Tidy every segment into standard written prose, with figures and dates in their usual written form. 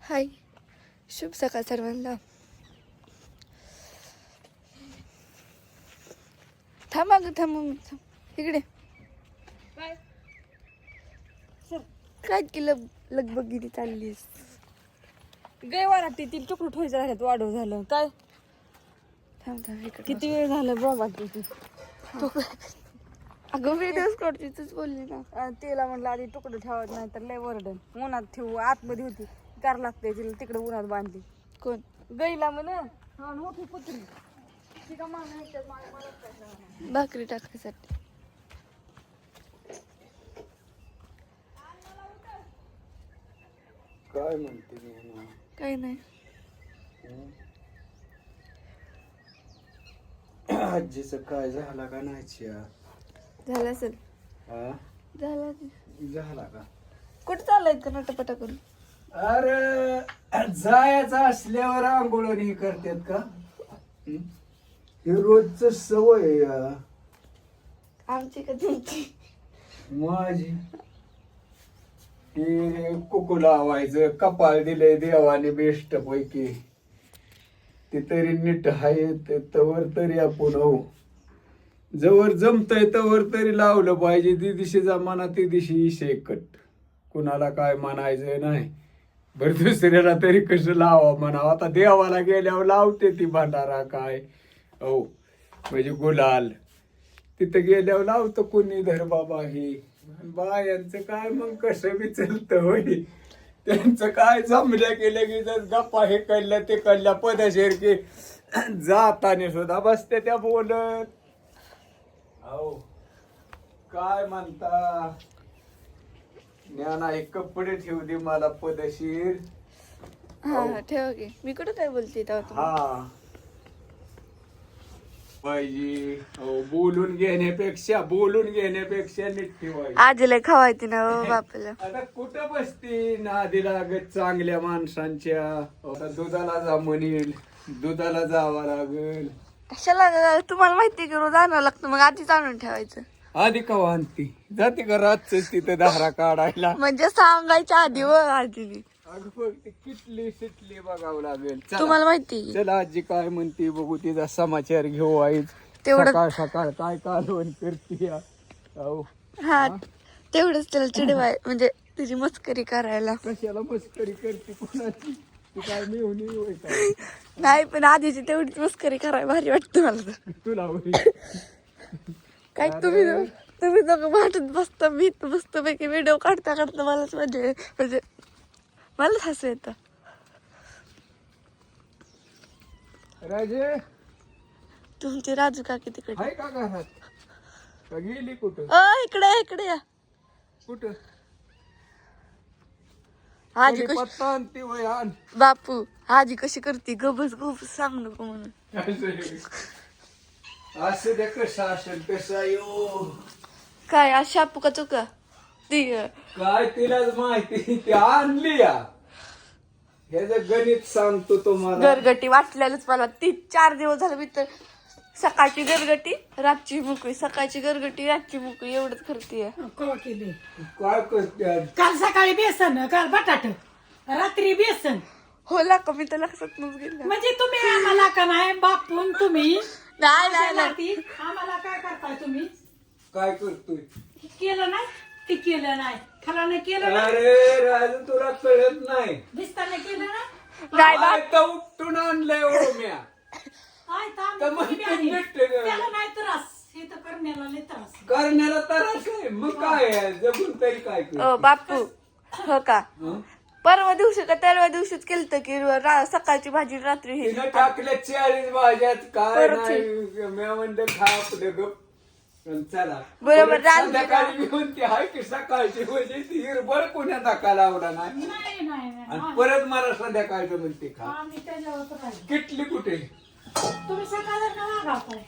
हाय, शुभ सकाळ सर्वांना. थांबा ग, थांब इकडे. काय केलं लगबगिरी चाललीस? गैवाराटी ती तुकडं ठेवायचं राहत वाढव झालं काय. थांब थांब इकडे. किती वेळ झालं बाबा तुझी. अगं व्हिडिओज करते तूच बोलली ना. तिला म्हणलं आधी तुकडं ठेवत नाही तर लय वरडन. उन्हात ठेवू आतमध्ये होती कार लागते तिला तिकडे उन्हात बांधली. कोण? गईला म्हण मोठी कुत्री ती का मागणं ह्याच्यात मला काय सांगणार. भाकरी टाकायसाठी. काय म्हणते मी? काही नाही. आजीचं काय झाला का नाही चिया? झालं असेल. हा? झालं. झाला का? कुठं चाललाय का नटपटा करून? अरे जायचं असल्यावर आंघोळणी करतात का? हे रोजच सवय आहे या. आमची का तुमची? माझी हे कुकू लावायचं कपाळ दिलंय देवाने बेस्ट पैकी. ते तरी नीट आहे तवर तरी आपण हो जवळ जमतय तवर तरी लावलं पाहिजे. ती दिशी जमाना ती दिशी इशेकट. कुणाला काय म्हणायचं नाही. बरं दुसऱ्याला तरी कसं लावा म्हणावं. आता देवाला गेल्यावर लावते ती भंडारा काय हो म्हणजे गुलाल. तिथं गेल्यावर लावतं कोणी धर बाबा हे बायांचं काय मग कसं बी चलतं होय. त्यांचं काय जमल्या गेल्या की जर गप्पा हे कळल्या ते कळल्या पदशेर की जाताने सुद्धा बसते त्या बोलत. हो काय म्हणता ज्ञाना हे कपडे ठेवू दे मला पदशीर. हा ठेव की. मी कुठं काय बोलते तेव्हा तुम्ही? हा पाहिजे हो बोलून घेण्यापेक्षा नीट ठेवायची. आजीला खावायची ना हो बापाला. आता कुठं बसती नादी लागत चांगल्या माणसांच्या. आता दुधाला जा म्हणेल दुधाला जावं लागेल. कशाला? तुम्हाला माहिती की रोज आणावं लागतं मग आधीच आणून ठेवायचं. आधी का आणती जाते का रातच तिथं धारा काढायला. म्हणजे सांगायच्या आधी व आजीने. अगं बघ ते किटली सिटली बघावं लागेल. चला. तुम्हाला माहिती चला आजी काय म्हणते बघू तिचा समाचार घेऊ. आईच तेवढं सकाळ सकाळ काय कालवण करते हो. हा तेवढंच त्याला चिडवाय म्हणजे तुझी मस्करी करायला. कशाला मस्करी करते कोणाची? तू काय मिळून येऊ काय? नाही पण आधीची तेवढीच मस्करी करायला भारी वाटतं मला तर. तुला होईल. काय तुम्ही दोघं वाटत बसता मी मस्त पैकी व्हिडिओ काढता मलाच म्हणजे मलाच हसू येतं. राजे तुमची राजू काकी तिकडे. आहे का घरात का गेली कुठं? इकडे या. कुठं? आजी कशी पत्ता आणते वय आण. बापू आजी कशी करते गबस सांग नको म्हणून. असं द्या कसं असेल कसं येऊ. काय आज शापू का चुका ती काय तिलाच माहिती ती आणली या. ह्याचं गणित सांगतो तुम्हाला. गरगटी वाटलेलंच मला. 4 दिवस झालं मी तर सकाळची गरगटी रातची मोकळी सकाळची गरगटी रातची मोकळी एवढंच करते. कवा केले? काय करते? काल सकाळी बेसन काल बटाट रात्री बेसन. होला का? मी तर लक्षात नच गेलं. म्हणजे तुम्ही आम्हाला का नाही बापून तुम्ही नाही ती आम्हाला काय करताय तुम्ही? काय करतोय? केलं नाही ती केलं नाही खरं नाही केलं ना अरे राजू तुला कळत नाही. दिसताना केलं ना नाही काय तर उपटून आणलंय ओम्या. आय तर तर मग आम्ही ते आधी. नीट ठेव. त्याला नाही त्रास हे तर करण्याला लय त्रास. करण्याला त्रास आहे मग काय आहे? जगून तरी काय करते? बापू हो का हं? परवा दिवशी का तेरव्या दिवशीच केलं की सकाळची भाजी रात्री हे तिनं टाकल्या 40 भाज्यात काय परत नाही. मी म्हणलं खा आपलं गप. पण चला बरोबर परत रात्री संध्याकाळी घेऊन ती आहे की सकाळची म्हणजे ती हिरबळ पुण्या टाका लावला नाही. नाही नाही नाही आणि परत मला संध्याकाळचं म्हणते खा. आम्ही त्याच्यावर राहिलो. किटली कुठे? तुम्ही सकाळला का वागावताय?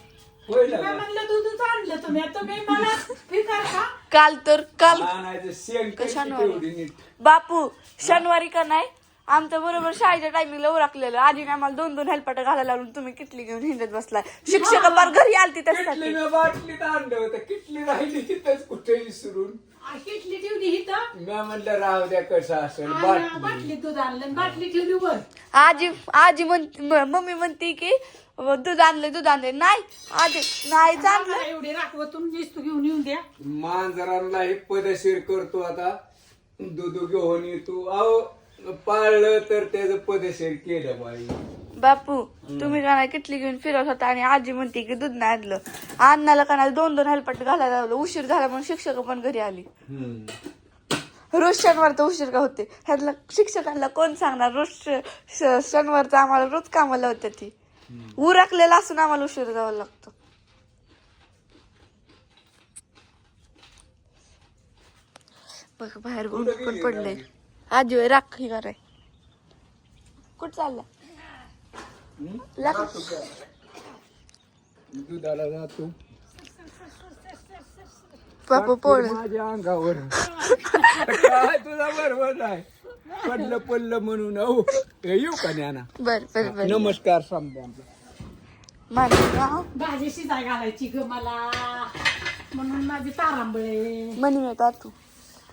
होय मी ना म्हणलं दूधच आणलं तुम्ही मला फिकर का? काल आणायचं शेण कशी शनिवारी. तेवढी नीट. बापू शनिवारी का नाही आमच्या बरोबर शाळेच्या टायमिंगला उरकलेलं आजीने आम्हाला 2 हेल्पाट घालायला लावून तुम्ही किटली घेऊन हिंडत बसलाय. शिक्षक पार घरी आलती त्यासाठी. किटली मी बाटलीत आणलं होतं किटली राहिली तिथंच कुठे विसरून. किटली ठेवली इथं मी म्हणलं राहू द्या कसं असेल बाटली बाटली दूध आणलं आणि बाटली ठेवली वर. आजी म्हणते, मम्मी म्हणते की दूध आणले नाही आजी नाहीच आणलं. मला एवढी राखवतून दिसतो घेऊन येऊन द्या. मांजरांना हे पदशीर करतो आता दूध घेऊन येतो अहो पाळलं तर त्याचं पदशीर केलं बाई. बापू तुम्ही का नाही किटली घेऊन फिरत होता आणि आजी म्हणते की दूध नाही आणलं. अन्नाला का नाही 2-2 हेलपट घालायला लावलं. उशीर झाला म्हणून शिक्षक पण घरी आली. रोज शनिवारचा उशीर का होते ह्यातला शिक्षकांना कोण सांगणार. रोज शनिवारचं आम्हाला रोज कामाला होत्या ती. उरकलेला असून आम्हाला उशीर जावं लागतं. बघ बाहेर ऊन पण पडलंय. आजी राखी कराय कुठं चालला दुधाला जातो बापू पोळ माझ्या अंगावर काय तुझा बरोबर आहे पडलं म्हणून अहो येऊ का ज्ञाना. बर नमस्कार समजा माझं नाव भाजी शिजाय घालायची ग मला म्हणून माझी तारांबळे. मनी येतात तू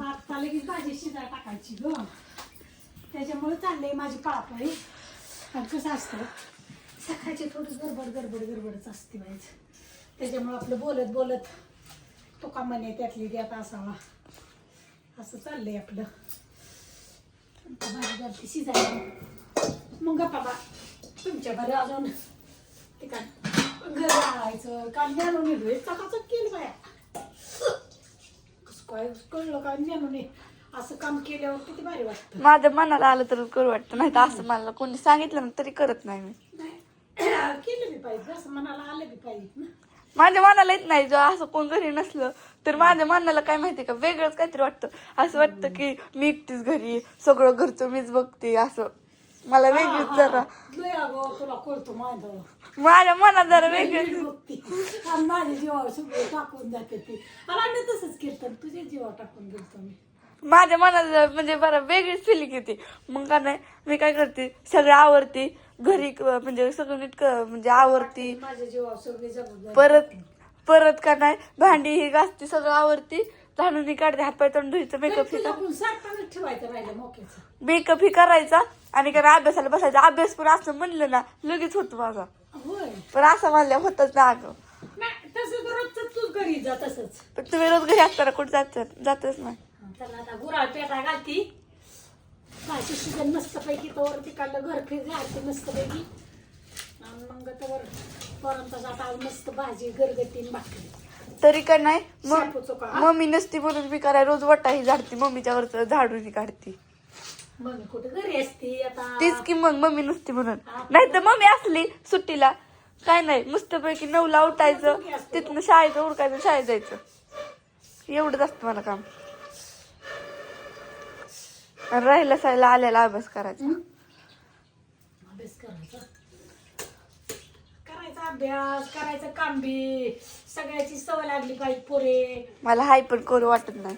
आता लगेच भाजी शिजाय टाकायची ग. त्याच्यामुळे चाललंय माझी पळापळी. आणि कसं असतं सकाळची थोडं गडबडच असते व्हायचं. त्याच्यामुळे आपलं बोलत तो का म्हणे त्यातली त्यात असावा असं चाललंय आपलं. भाजी घालते शिजायला मग बाबा तुमच्या घरी अजून ते काय घर आणायचं काल ज्ञानून येतोय चकाचक केलं बाया. कसं काय कळलं काय ज्ञानून असं काम केल्यावर किती भारी वाटतं. माझ्या मनाला आलं तर करू वाटतं नाही तर असं मला कोणी सांगितलं ना तरी करत नाही मी. नाही केलं बी पाहिजे असं मनाला आलं बी पाहिजे ना. माझ्या मनाला येत नाही जर असं कोण घरी नसलं तर माझ्या मनाला काय माहिती का वेगळंच काहीतरी वाटतं. असं वाटतं की मी एकटीच घरी सगळं घरचं मीच बघते असं मला वेगळीच जरा लय अगं तुला कळतो माझं माझ्या मनात जरा वेगळीच बघती आणि माझ्या जीवावर सगळे टाकून जाते ती. आणि मी तसंच कीर्तन तुझ्या जीवावर टाकून गेलतो मी. माझ्या मनात म्हणजे बरं वेगळीच फिलिंग येते. मग का नाही मी काय करते सगळं आवरते घरी म्हणजे सगळं नीट म्हणजे आवरती. माझ्या जीवावर सगळे जबाबदारी परत का नाही भांडी ही घासते सगळं आवरती झाडून काढते हातपाय तोंड धुयचं मेकअप ही सारखं ठेवायचं राहिलं मोक्याचं. मेकअप ही करायचा आणि काय अभ्यासाला बसायचा. अभ्यास पण असं म्हणलं ना लगेच होतो माझा. होय पण असं म्हणल्या होतच ना अगं. नाही तसं रोजच तूच घरी जा तसंच. पण तुम्ही रोज घरी असताना कुठे जातच नाही. त्याला आता गुराळ पेटा घालती भाजी शिजन मस्तपैकी तवर तिकडलं घर फिर घालते मस्तपैकी आणि मग तवर पर्यंत मस्त भाजी गरगटीन भाकरी. तरी का नाही शापूचं का? मम्मी नसती म्हणून मी कराय रोज वटाही झाडते मम्मीच्या वरच झाडून काढते. मग कुठे घरी असती आता. तीच की मग मम्मी नसती म्हणून. नाही तर मम्मी असली सुट्टीला काय नाही मस्तपैकी 9ला उठायचं तिथनं शाळेचं उरकायचं शाळेत जायचं एवढंच असतं मला काम. राहिलं सायला आलेला अभ्यास करायचा. अभ्यास अभ्यास करायचं काम बी सगळ्याची सवय लागली पाहिजे पोरे. मला हाय पण करू वाटत नाही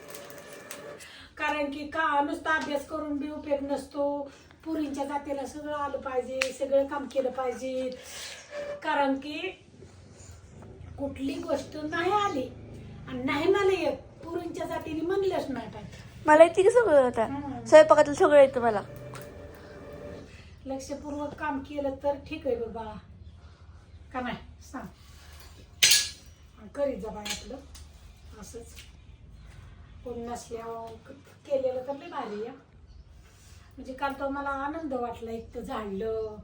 कारण की का नुसता अभ्यास करून बी उपयोग नसतो. पुरींच्या जातीला सगळं आलं पाहिजे सगळं काम केलं पाहिजे. कारण की कुठली गोष्ट नाही आली आणि नाही मला येत पुरींच्या जातीने म्हणलंच नाही पाहिजे. मला येते की सगळं आता स्वयंपाकातलं सगळं येतं मला. लक्षपूर्वक काम केलं तर ठीक आहे बाबा का नाही सांग करीत जा बाय आपलं असंच कोण नसल्यावर केलेलं तर लई भारी या. म्हणजे काल तो मला आनंद वाटला. एक तर झाडलं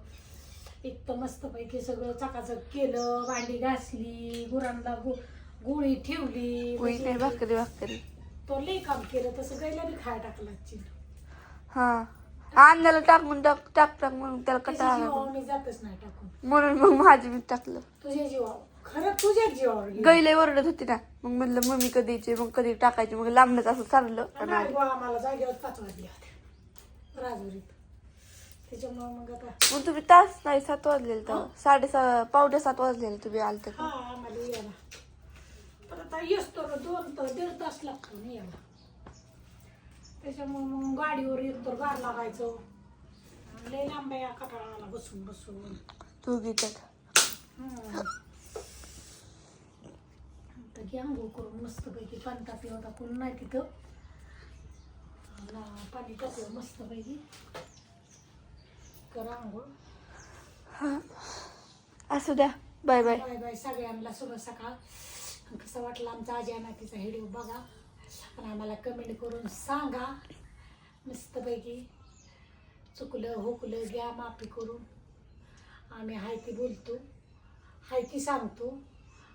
एक तर मस्तपैकी सगळं चकाचक केलं भांडी घासली गुरांना गुळी ठेवली. भाकरी तो लई काम केलं तसं गायला बी खाय टाकला. हा अन्नाला टाकून टाक म्हणून त्याला कटाळा मी जातच नाही टाकून म्हणून मग माझी मी टाकलं. तुझ्या जीवावर खरं तुझ्याच जीवावर गैले ओरडत होती ना मग म्हणलं मम्मी कधी यायची मग कधी टाकायची मग लांबणच असं चाललं. आम्हाला जागेवर 5 वाजले होते राजवरीत. त्याच्यामुळे मग आता मग तुम्ही तास नाही 7 वाजलेले तेव्हा 6:30 पावणे 7 वाजलेले तुम्ही आलते हा आम्हाला यायला पण आता येतो 1.5 तास लागतो ना यायला. त्याच्यामुळे मग गाडीवर येतो गार लागायचं लय लांब या कटाळाला बसून बसून तू घेतात तर घे आंघोळ करून मस्तपैकी पाणी टाकलं होता कोण नाही तिथं पाणी टाकलं मस्तपैकी करा आंघोळ. असू द्या. Bye bye. बाय बाय सगळ्यांना शुभ सकाळ. कसं वाटलं आमचा आजी अनाथीचा व्हिडिओ बघा आणि आम्हाला कमेंट करून सांगा. मस्तपैकी चुकलं हुकलं घ्या माफी करून. आम्ही हाय ती बोलतो, हाय ती सांगतो,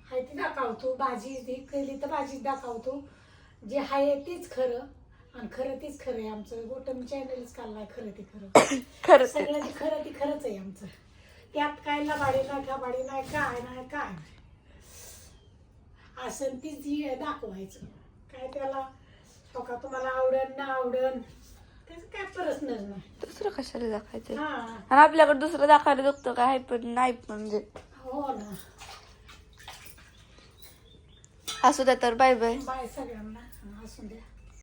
हाय ती दाखवतो. भाजी ती केली तर भाजीच दाखवतो. जे हाय तीच खरं आणि खरं तीच खरं आहे आमचं. गोटम चॅनलच काढलाय खरं ती खरं. खरं सगळं ती खरं ती खरंच आहे आमचं. त्यात काय लबाडी नाही खबाडी नाही काय नाही काय नाही. असं तीच दाखवायचं. काय त्याला हो का तुम्हाला आवडन ना आवडन त्याचं काय प्रश्नच नाही. दुसरं कशाला दाखवायचं हा आणि आपल्याकडे दुसरं दाखवायला दुखतं काय पण नाही पण म्हणजे. हो ना. असू द्या तर. Bye bye. बाय सगळ्यांना. असू द्या.